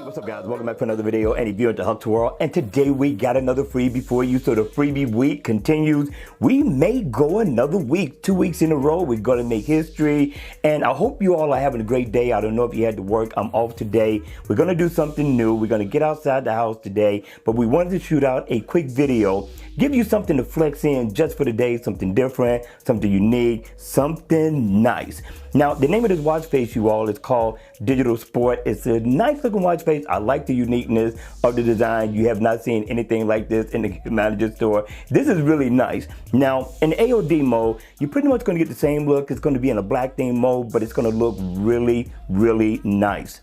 What's up, guys? Welcome back to another video. And if you're into Huck's World, and today we got another freebie for you. So the freebie week continues. We may go another week, 2 weeks in a row. We're going to make history, and I hope you all are having a great day. I don't know if you had to work. I'm off today. We're going to do something new. We're going to get outside the house today, but we wanted to shoot out a quick video, give you something to flex in just for the day, something different, something unique, something nice. Now, the name of this watch face, you all, is called Digital Sport. It's a nice looking watch face. I like the uniqueness of the design. You have not seen anything like this in the manager store. This is really nice. Now, in AOD mode, you're pretty much going to get the same look. It's going to be in a black theme mode, but it's going to look really, really nice.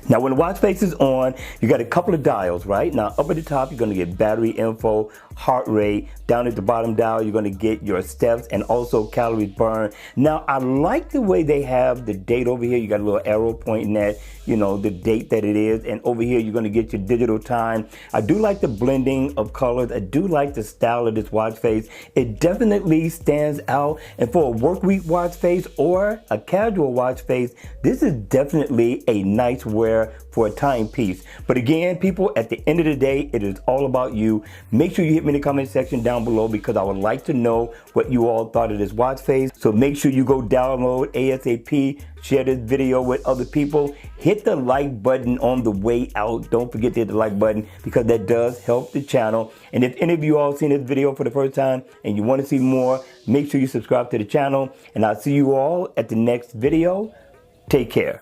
Now, when the watch face is on, you got a couple of dials, right? Now, up at the top, you're going to get battery info, heart rate. Down at the bottom dial, you're going to get your steps and also calories burned. Now, I like the way they have the date over here. You got a little arrow pointing at, the date that it is. And over here, you're going to get your digital time. I do like the blending of colors. I do like the style of this watch face. It definitely stands out. And for a work week watch face or a casual watch face, this is definitely a nice wear for a timepiece. But again, people, at the end of the day, it is all about you. Make sure you hit me in the comment section down below, because I would like to know what you all thought of this watch face. So make sure you go download ASAP, share this video with other people, hit the like button on the way out. Don't forget to hit the like button, because that does help the channel. And if any of you all seen this video for the first time and you want to see more, make sure you subscribe to the channel, and I'll see you all at the next video. Take care.